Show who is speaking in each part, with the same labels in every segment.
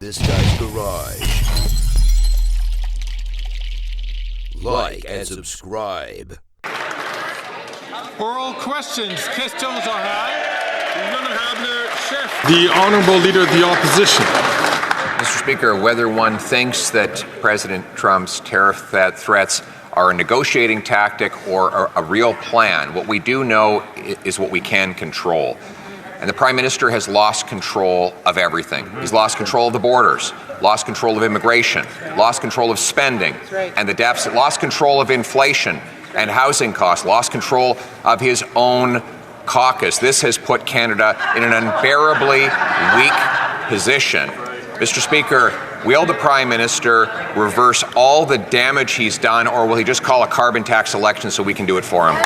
Speaker 1: This Guy's Garage. Like and subscribe.
Speaker 2: Oral questions. Questions orales. L'honorable chef. The Honourable Leader of the Opposition.
Speaker 3: Mr. Speaker, whether one thinks that President Trump's tariff threats are a negotiating tactic or a real plan, what we do know is what we can control. And the Prime Minister has lost control of everything. He's lost control of the borders, lost control of immigration, lost control of spending and the deficit, lost control of inflation and housing costs, lost control of his own caucus. This has put Canada in an unbearably weak position. Mr. Speaker, will the Prime Minister reverse all the damage he's done, or will he just call a carbon tax election so we can do it for him?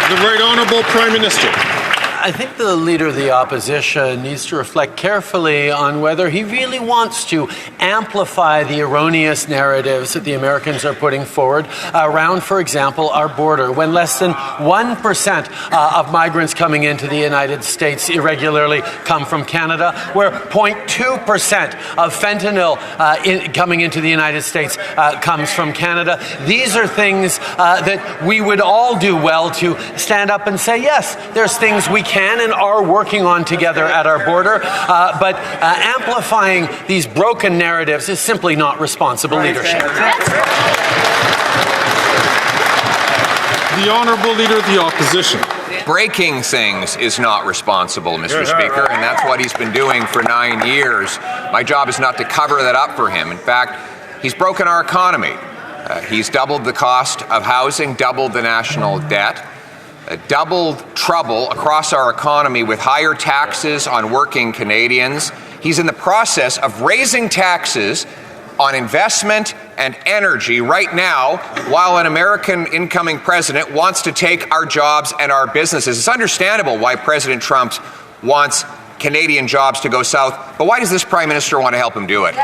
Speaker 2: The Right Honourable Prime Minister.
Speaker 4: I think the Leader of the Opposition needs to reflect carefully on whether he really wants to amplify the erroneous narratives that the Americans are putting forward around, for example, our border, when less than 1% of migrants coming into the United States irregularly come from Canada, where 0.2% of fentanyl coming into the United States comes from Canada. These are things that we would all do well to stand up and say, yes, there's things we can and are working on together at our border, but amplifying these broken narratives is simply not responsible leadership.
Speaker 2: The Honourable Leader of the Opposition.
Speaker 3: Breaking things is not responsible, Mr. Speaker, and that's what he's been doing for 9 years. My job is not to cover that up for him. In fact, he's broken our economy. He's doubled the cost of housing, doubled the national debt, doubled trouble across our economy with higher taxes on working Canadians. He's in the process of raising taxes on investment and energy right now, while an American incoming president wants to take our jobs and our businesses. It's understandable why President Trump wants Canadian jobs to go south, but why does this Prime Minister want to help him do it?
Speaker 2: The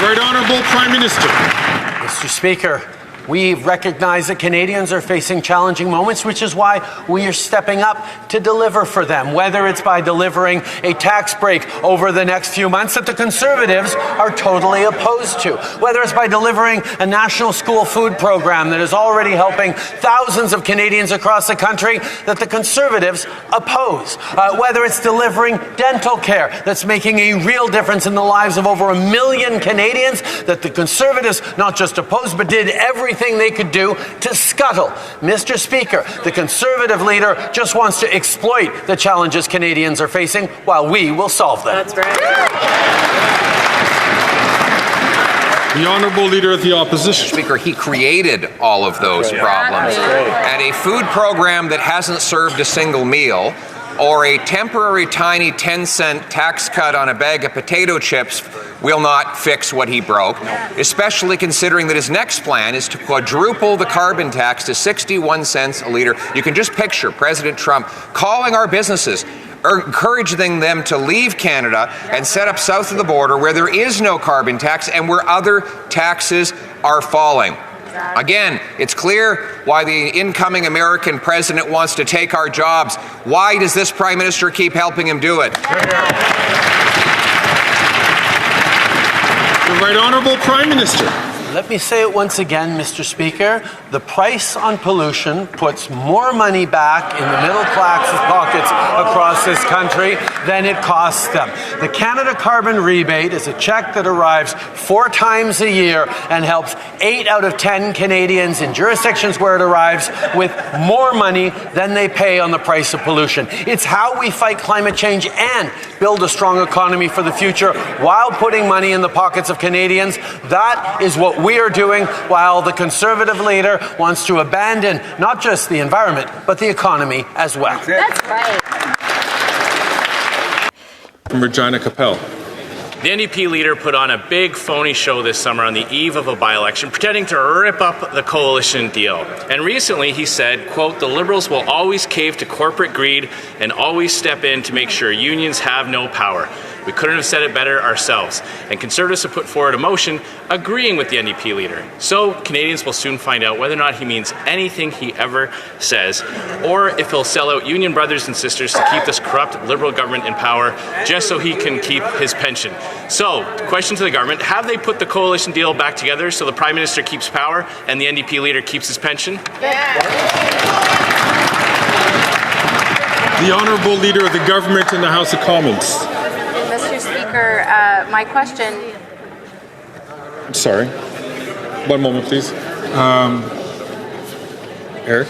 Speaker 2: Right Honourable Prime Minister.
Speaker 4: Mr. Speaker, we recognize that Canadians are facing challenging moments, which is why we are stepping up to deliver for them, whether it's by delivering a tax break over the next few months that the Conservatives are totally opposed to, whether it's by delivering a national school food program that is already helping thousands of Canadians across the country that the Conservatives oppose, whether it's delivering dental care that's making a real difference in the lives of over 1 million Canadians that the Conservatives not just opposed but did everything they could do to scuttle. Mr. Speaker, the Conservative leader just wants to exploit the challenges Canadians are facing while we will solve them.
Speaker 5: That's right.
Speaker 2: The Honourable Leader of the Opposition.
Speaker 3: Speaker, he created all of those problems. And a food program that hasn't served a single meal, or a temporary tiny 10-cent tax cut on a bag of potato chips will not fix what he broke, especially considering that his next plan is to quadruple the carbon tax to 61 cents a litre. You can just picture President Trump calling our businesses, encouraging them to leave Canada and set up south of the border where there is no carbon tax and where other taxes are falling. Again, it's clear why the incoming American president wants to take our jobs. Why does this Prime Minister keep helping him do it?
Speaker 2: The Right Honourable Prime Minister.
Speaker 4: Let me say it once again, Mr. Speaker. The price on pollution puts more money back in the middle class pockets across this country than it costs them. The Canada Carbon Rebate is a check that arrives 4 times a year and helps 8 out of 10 Canadians in jurisdictions where it arrives with more money than they pay on the price of pollution. It's how we fight climate change and build a strong economy for the future while putting money in the pockets of Canadians. That is what we are doing, while the Conservative leader wants to abandon not just the environment, but the economy as well.
Speaker 5: That's right.
Speaker 2: From Regina Capel.
Speaker 6: The NDP leader put on a big phony show this summer on the eve of a by-election, pretending to rip up the coalition deal. And recently he said, quote, "The Liberals will always cave to corporate greed and always step in to make sure unions have no power." We couldn't have said it better ourselves. And Conservatives have put forward a motion agreeing with the NDP leader. So Canadians will soon find out whether or not he means anything he ever says, or if he'll sell out union brothers and sisters to keep this corrupt Liberal government in power just so he can keep his pension. So, question to the government, have they put the coalition deal back together so the Prime Minister keeps power and the NDP leader keeps his pension?
Speaker 2: The Honourable Leader of the Government in the House of Commons.
Speaker 5: Mr. Speaker, my question...
Speaker 2: Sorry. One moment, please. Eric?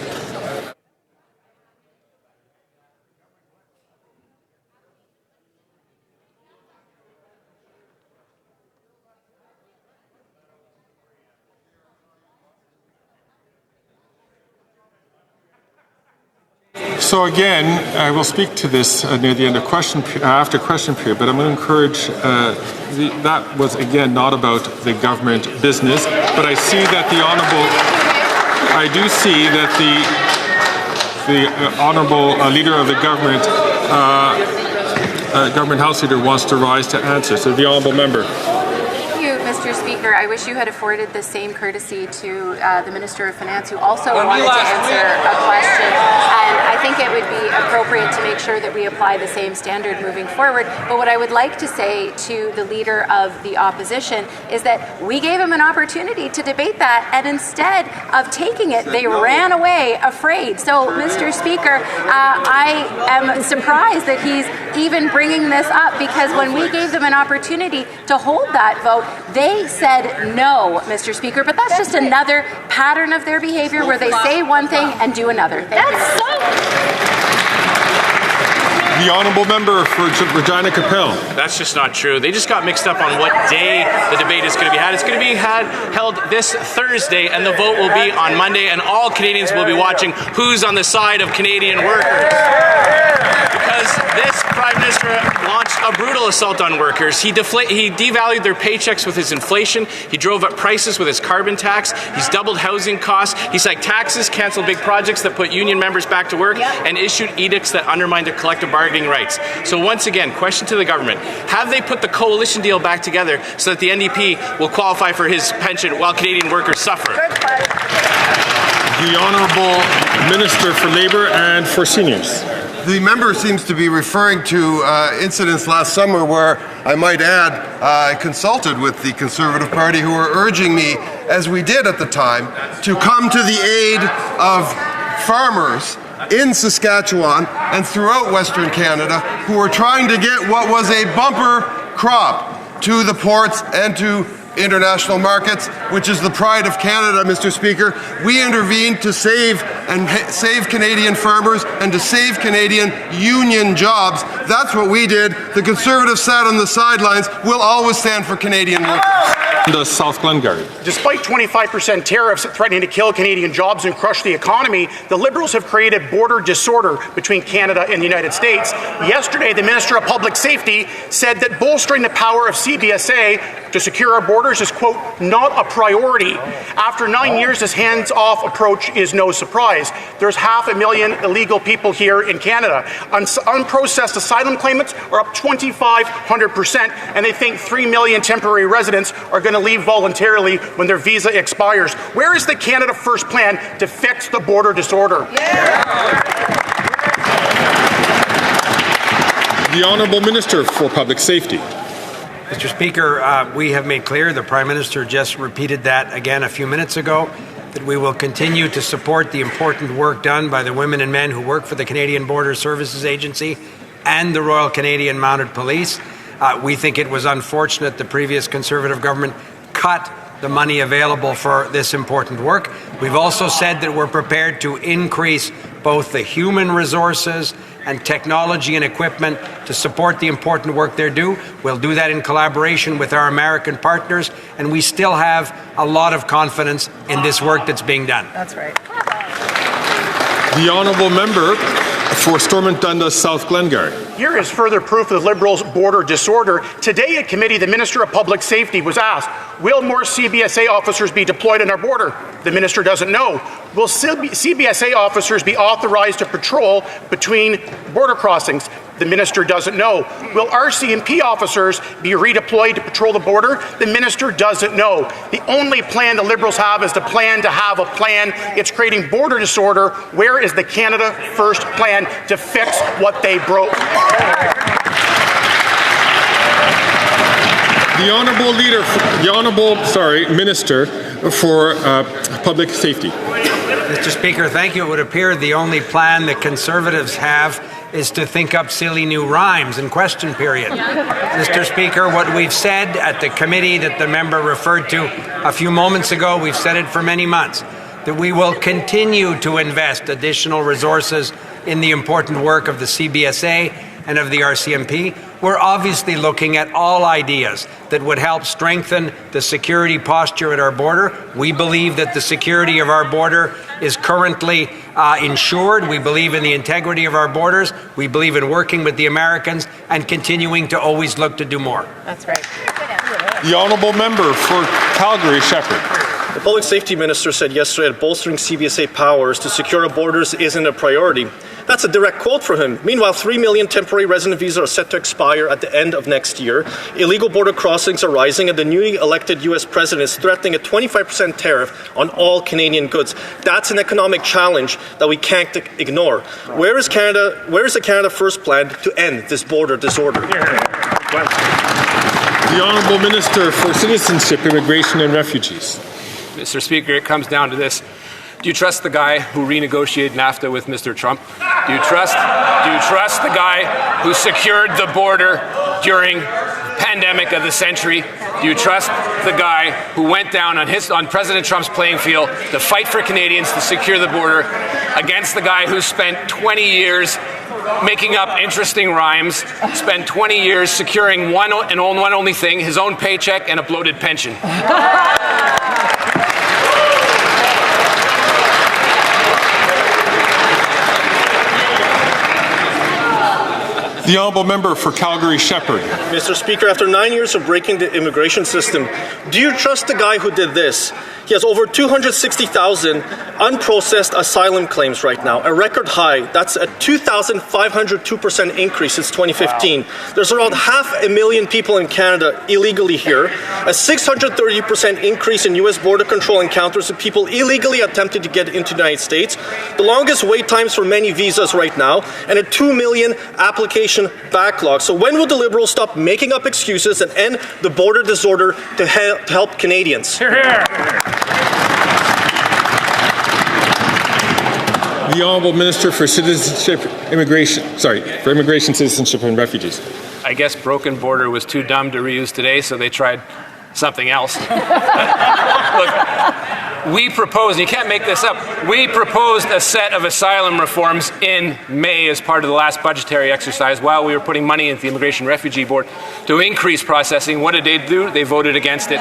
Speaker 2: So again, I will speak to this near the end of after question period, but I'm going to encourage, that was again not about the government business, but I see that I do see that the Honourable Leader of the Government, Government House Leader wants to rise to answer. So the Honourable Member.
Speaker 5: Mr. Speaker, I wish you had afforded the same courtesy to the Minister of Finance, who also wanted to answer a question. And I think it would be appropriate to make sure that we apply the same standard moving forward. But what I would like to say to the Leader of the Opposition is that we gave him an opportunity to debate that, and instead of taking it, they ran away afraid. So, Mr. Speaker, I am surprised that he's even bringing this up, because when we gave them an opportunity to hold that vote, they said no, Mr. Speaker, but that's just another pattern of their behavior where they say one thing and do another.
Speaker 2: The Honourable Member for Regina Capel.
Speaker 6: That's just not true. They just got mixed up on what day the debate is going to be had. It's going to be held this Thursday, and the vote will be on Monday, and all Canadians will be watching who's on the side of Canadian workers. Because this Prime Minister launched a brutal assault on workers. He devalued their paychecks with his inflation. He drove up prices with his carbon tax. He's doubled housing costs. He's hiked taxes, canceled big projects that put union members back to work, and issued edicts that undermined their collective bargaining rights. So once again, question to the government, have they put the coalition deal back together so that the NDP will qualify for his pension while Canadian workers suffer?
Speaker 2: The Honourable Minister for Labour and for Seniors.
Speaker 7: The member seems to be referring to incidents last summer where, I might add, I consulted with the Conservative Party, who were urging me, as we did at the time, to come to the aid of farmers in Saskatchewan and throughout Western Canada who were trying to get what was a bumper crop to the ports and to international markets, which is the pride of Canada, Mr. Speaker. We intervened to save Canadian farmers and to save Canadian union jobs. That's what we did. The Conservatives sat on the sidelines. We'll always stand for Canadian workers.
Speaker 2: The South Glengarry.
Speaker 8: Despite 25% tariffs threatening to kill Canadian jobs and crush the economy, the Liberals have created border disorder between Canada and the United States. Yesterday, the Minister of Public Safety said that bolstering the power of CBSA to secure our borders is, quote, not a priority. After 9 years, this hands-off approach is no surprise. There's 500,000 illegal people here in Canada. Unprocessed asylum claimants are up 2,500%, and they think 3 million temporary residents are going to leave voluntarily when their visa expires. Where is the Canada First plan to fix the border disorder?
Speaker 2: The Honourable Minister for Public Safety.
Speaker 9: Mr. Speaker, we have made clear, the Prime Minister just repeated that again a few minutes ago, that we will continue to support the important work done by the women and men who work for the Canadian Border Services Agency and the Royal Canadian Mounted Police. We think it was unfortunate the previous Conservative government cut the money available for this important work. We've also said that we're prepared to increase both the human resources and technology and equipment to support the important work they do. We'll do that in collaboration with our American partners, and we still have a lot of confidence in this work that's being done.
Speaker 5: That's right.
Speaker 2: The Honourable Member for Stormont Dundas South Glengarry.
Speaker 8: Here is further proof of the Liberals' border disorder. Today at committee, the Minister of Public Safety was asked, will more CBSA officers be deployed on our border? The Minister doesn't know. Will CBSA officers be authorized to patrol between border crossings? The minister doesn't know. Will RCMP officers be redeployed to patrol the border? The minister doesn't know. The only plan the Liberals have is the plan to have a plan. It's creating border disorder. Where is the Canada First plan to fix what they broke?
Speaker 2: The Honourable Minister for Public Safety.
Speaker 9: Mr. Speaker, thank you. It would appear the only plan the Conservatives have is to think up silly new rhymes in question period. Mr. Speaker, what we've said at the committee that the member referred to a few moments ago, we've said it for many months, that we will continue to invest additional resources in the important work of the CBSA and of the RCMP. We're obviously looking at all ideas that would help strengthen the security posture at our border. We believe that the security of our border is currently ensured. We believe in the integrity of our borders. We believe in working with the Americans and continuing to always look to do more.
Speaker 5: That's right.
Speaker 2: The Honourable Member for Calgary Shepherd.
Speaker 10: The Public Safety Minister said yesterday that bolstering CBSA powers to secure our borders isn't a priority. That's a direct quote from him. Meanwhile, 3 million temporary resident visas are set to expire at the end of next year. Illegal border crossings are rising, and the newly elected U.S. president is threatening a 25% tariff on all Canadian goods. That's an economic challenge that we can't ignore. Where is the Canada First plan to end this border disorder?
Speaker 2: The Honourable Minister for Citizenship, Immigration and Refugees.
Speaker 11: Mr. Speaker, it comes down to this. Do you trust the guy who renegotiated NAFTA with Mr. Trump? Do you trust the guy who secured the border during the pandemic of the century? Do you trust the guy who went down on President Trump's playing field to fight for Canadians to secure the border against the guy who spent 20 years making up interesting rhymes, spent 20 years securing one only thing, his own paycheck and a bloated pension?
Speaker 2: The Honourable Member for Calgary Shepherd.
Speaker 10: Mr. Speaker, after 9 years of breaking the immigration system, do you trust the guy who did this? He has over 260,000 unprocessed asylum claims right now, a record high. That's a 2,502% increase since 2015. Wow. There's around 500,000 people in Canada illegally here, a 630% increase in U.S. border control encounters of people illegally attempting to get into the United States, the longest wait times for many visas right now, and a 2 million application backlog. So when will the Liberals stop making up excuses and end the border disorder to help Canadians?
Speaker 2: Hear, hear. The Honourable Minister for Immigration, Citizenship and Refugees.
Speaker 11: I guess broken border was too dumb to reuse today, so they tried something else. Look, we proposed, you can't make this up, we proposed a set of asylum reforms in May as part of the last budgetary exercise while we were putting money into the Immigration Refugee Board to increase processing. What did they do? They voted against it.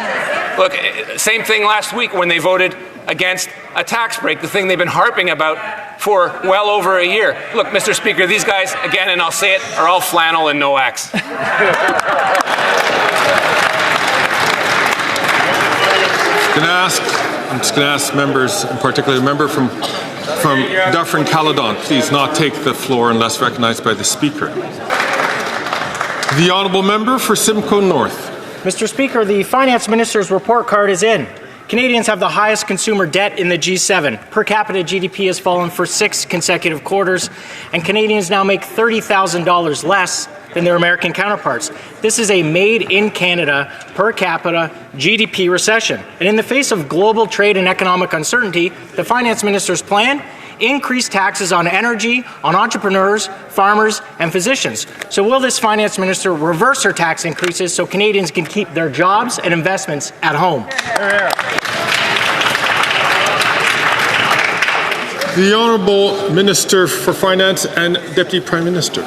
Speaker 11: Look, same thing last week when they voted against a tax break, the thing they've been harping about for well over a year. Look, Mr. Speaker, these guys, again, and I'll say it, are all flannel and no axe.
Speaker 2: I'm just going to ask members, in particular, a member from Dufferin-Caledon, please not take the floor unless recognized by the Speaker. The Honourable Member for Simcoe North.
Speaker 12: Mr. Speaker, the Finance Minister's report card is in. Canadians have the highest consumer debt in the G7. Per capita GDP has fallen for 6 consecutive quarters, and Canadians now make $30,000 less than their American counterparts. This is a made-in-Canada per capita GDP recession. And in the face of global trade and economic uncertainty, the Finance Minister's plan increased taxes on energy, on entrepreneurs, farmers, and physicians. So will this Finance Minister reverse her tax increases so Canadians can keep their jobs and investments at home?
Speaker 2: The Honourable Minister for Finance and Deputy Prime Minister.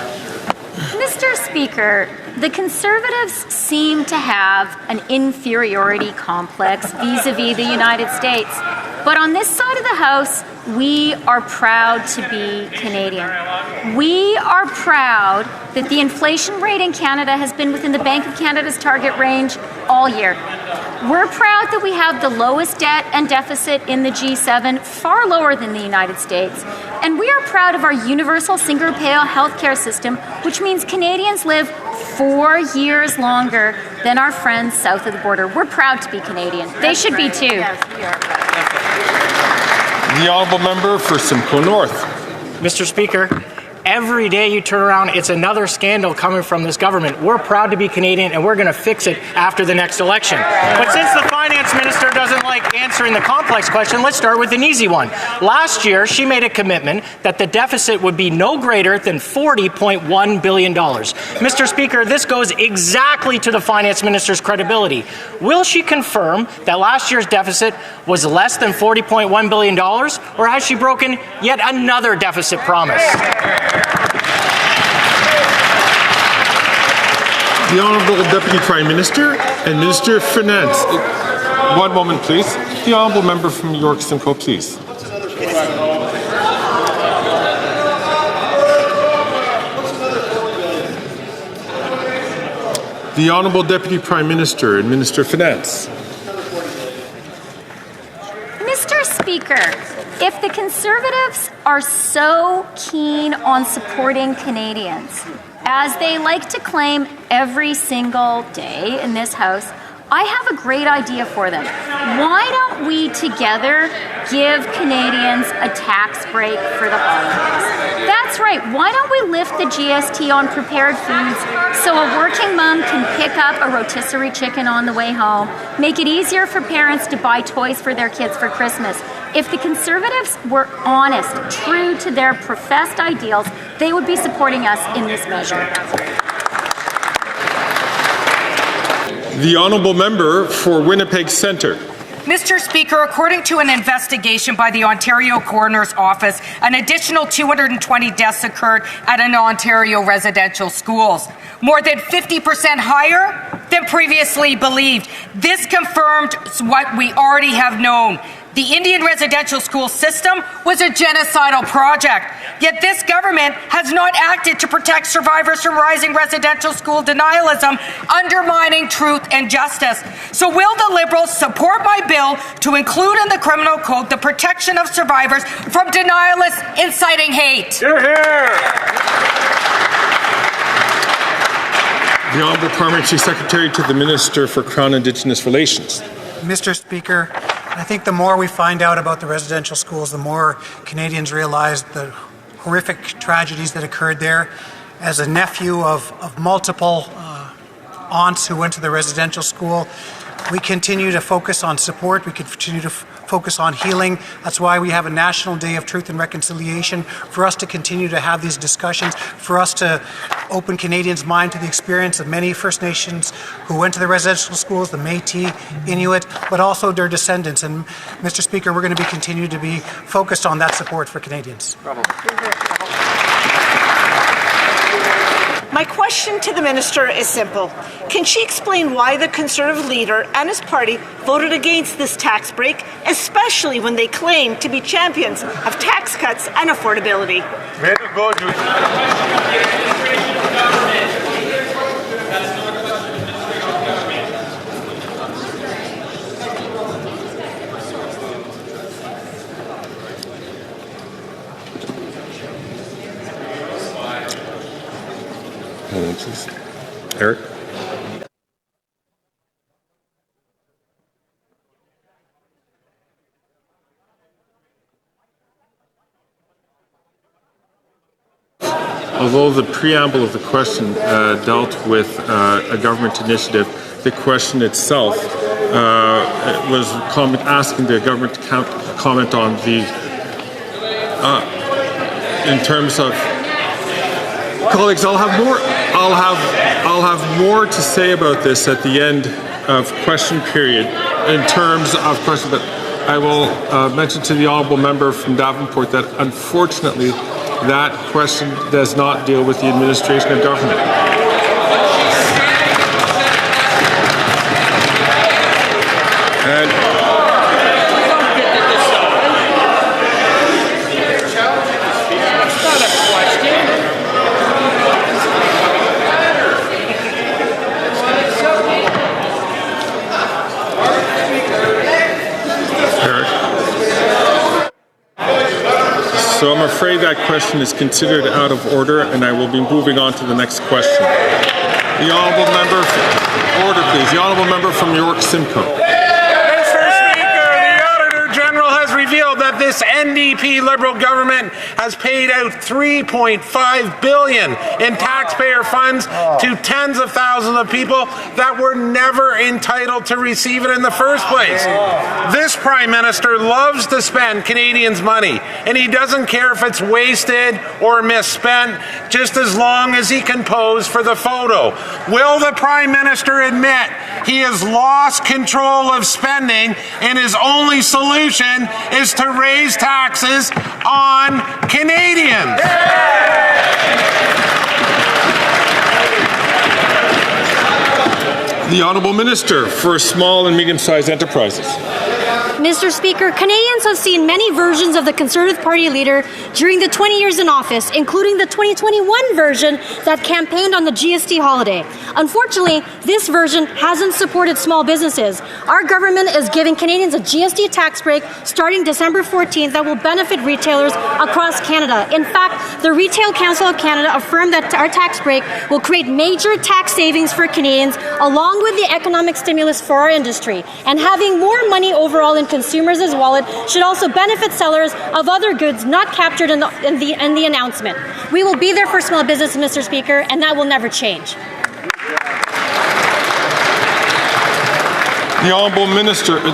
Speaker 13: Mr. Speaker, the Conservatives seem to have an inferiority complex vis-a-vis the United States. But on this side of the House, we are proud to be Canadian. We are proud that the inflation rate in Canada has been within the Bank of Canada's target range all year. We're proud that we have the lowest debt and deficit in the G7, far lower than the United States. And we are proud of our universal single-payer healthcare system, which means Canadians live 4 years longer than our friends south of the border. We're proud to be Canadian. They should be too.
Speaker 5: Yes, we are.
Speaker 2: The honourable member for Simcoe North.
Speaker 12: Mr. Speaker, every day you turn around, it's another scandal coming from this government. We're proud to be Canadian, and we're going to fix it after the next election. But since the finance minister doesn't like answering the complex question, let's start with an easy one. Last year, she made a commitment that the deficit would be no greater than $40.1 billion. Mr. Speaker, this goes exactly to the finance minister's credibility. Will she confirm that last year's deficit was less than $40.1 billion, or has she broken yet another deficit promise?
Speaker 2: The Honourable Deputy Prime Minister and Minister of Finance. One moment, please. The Honourable Member from York Simcoe, please. The Honourable Deputy Prime Minister and Minister of Finance.
Speaker 13: Mr. Speaker, if the Conservatives are so keen on supporting Canadians, as they like to claim every single day in this House, I have a great idea for them. Why don't we together give Canadians a tax break for the holidays? That's right. Why don't we lift the GST on prepared foods so a working mom can pick up a rotisserie chicken on the way home, make it easier for parents to buy toys for their kids for Christmas? If the Conservatives were honest, true to their professed ideals, they would be supporting us in this measure.
Speaker 2: The Honourable Member for Winnipeg Centre.
Speaker 14: Mr. Speaker, according to an investigation by the Ontario Coroner's Office, an additional 220 deaths occurred at an Ontario residential schools, more than 50% higher than previously believed. This confirmed what we already have known. The Indian residential school system was a genocidal project, yet this government has not acted to protect survivors from rising residential school denialism, undermining truth and justice. So will the Liberals support my bill to include in the criminal code the protection of survivors from denialists inciting hate?
Speaker 2: Hear, hear. The Honourable Parliamentary Secretary to the Minister for Crown Indigenous Relations.
Speaker 15: Mr. Speaker, I think the more we find out about the residential schools, the more Canadians realize the horrific tragedies that occurred there. As a nephew of multiple aunts who went to the residential school, we continue to focus on support. We continue to focus on healing. That's why we have a National Day of Truth and Reconciliation, for us to continue to have these discussions, for us to open Canadians' mind to the experience of many First Nations who went to the residential schools, the Métis, Inuit, but also their descendants. And Mr. Speaker, we're going to continue to be focused on that support for Canadians.
Speaker 14: Bravo.
Speaker 16: My question to the minister is simple. Can she explain why the Conservative leader and his party voted against this tax break, especially when they claim to be champions of tax cuts and affordability?
Speaker 2: Very good. Hold on, please. Eric? Although the preamble of the question dealt with a government initiative, the question itself was asking the government to comment on the, in terms of, colleagues, I'll have more to say about this at the end of question period in terms of question, but I will mention to the honourable member from Davenport that unfortunately that question does not deal with the administration of government. And So I'm afraid that question is considered out of order, and I will be moving on to the next question. The honourable member, order please. The honourable member from York Simcoe.
Speaker 17: Revealed that this NDP Liberal government has paid out $3.5 billion in taxpayer funds to tens of thousands of people that were never entitled to receive it in the first place. This Prime Minister loves to spend Canadians' money, and he doesn't care if it's wasted or misspent, just as long as he can pose for the photo. Will the Prime Minister admit he has lost control of spending and his only solution is to raise taxes on Canadians?
Speaker 2: The Honourable Minister for Small and Medium-Sized Enterprises.
Speaker 18: Mr. Speaker, Canadians have seen many versions of the Conservative Party leader during the 20 years in office, including the 2021 version that campaigned on the GST holiday. Unfortunately, this version hasn't supported small businesses. Our government is giving Canadians a GST tax break starting December 14th that will benefit retailers across Canada. In fact, the Retail Council of Canada affirmed that our tax break will create major tax savings for Canadians, along with the economic stimulus for our industry. And having more money overall in consumers' wallet should also benefit sellers of other goods not captured in the announcement. We will be there for small business, Mr. Speaker, and that will never change.
Speaker 2: The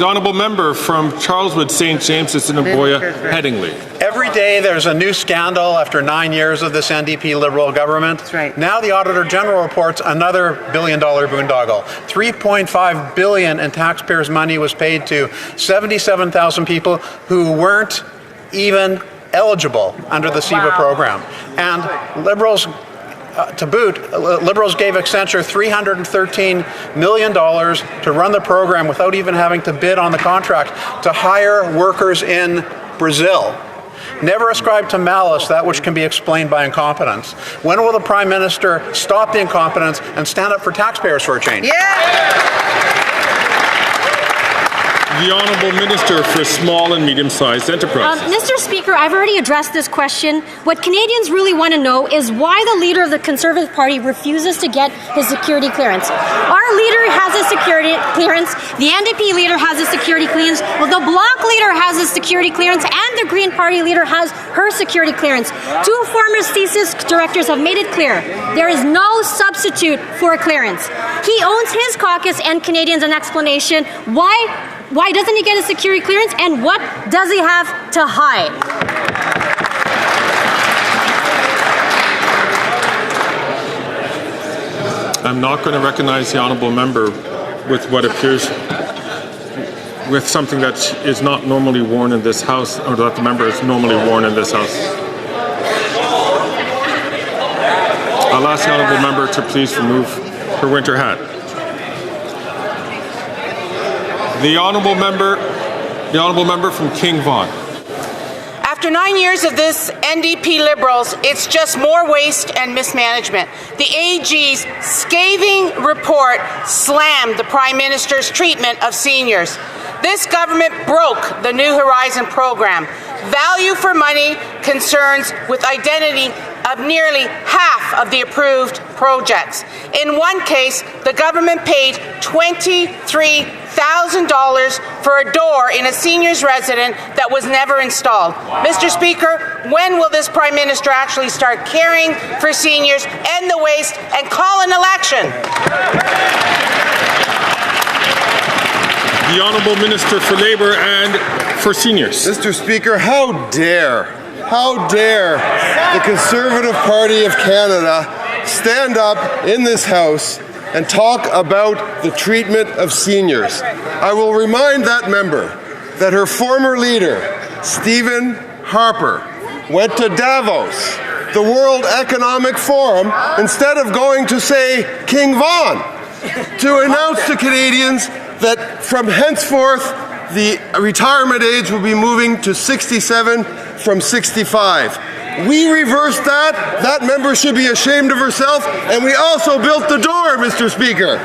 Speaker 2: honourable member from Charleswood, St. James's, and Namboya, Headingley.
Speaker 19: Every day there's a new scandal after 9 years of this NDP Liberal government. That's right. Now the Auditor General reports another billion-dollar boondoggle. $3.5 billion in taxpayers' money was paid to 77,000 people who weren't even eligible under the CEBA program. And Liberals to boot, Liberals gave Accenture $313 million to run the program without even having to bid on the contract to hire workers in Brazil. Never ascribe to malice that which can be explained by incompetence. When will the Prime Minister stop the incompetence and stand up for taxpayers for a change?
Speaker 2: Yeah! The Honourable Minister for Small and Medium-Sized Enterprises.
Speaker 18: Mr. Speaker, I've already addressed this question. What Canadians really want to know is why the leader of the Conservative Party refuses to get his security clearance. Our leader has a security clearance. The NDP leader has a security clearance. Well, the Bloc leader has a security clearance, and the Green Party leader has her security clearance. Two former CSIS directors have made it clear there is no substitute for a clearance. He owes his caucus and Canadians an explanation why doesn't he get a security clearance, and what does he have to hide?
Speaker 2: I'm not going to recognize the honourable member with what appears with something that is not normally worn in this House, or that the member is normally worn in this House. I'll ask the honourable member to please remove her winter hat. The honourable member from King Vaughan.
Speaker 20: After 9 years of this NDP Liberals, it's just more waste and mismanagement. The AG's scathing report slammed the Prime Minister's treatment of seniors. This government broke the New Horizon program. Value for money concerns with identity of nearly half of the approved projects. In one case, the government paid $23,000 for a door in a senior's residence that was never installed. Wow. Mr. Speaker, when will this Prime Minister actually start caring for seniors, end the waste, and call an election?
Speaker 2: The Honourable Minister for Labour and for Seniors.
Speaker 7: Mr. Speaker, how dare the Conservative Party of Canada stand up in this House and talk about the treatment of seniors. I will remind that member that her former leader, Stephen Harper, went to Davos, the World Economic Forum, instead of going to, say, King Vaughan, to announce to Canadians that from henceforth the retirement age will be moving to 67 from 65. We reversed that. That member should be ashamed of herself, and we also built the door, Mr. Speaker.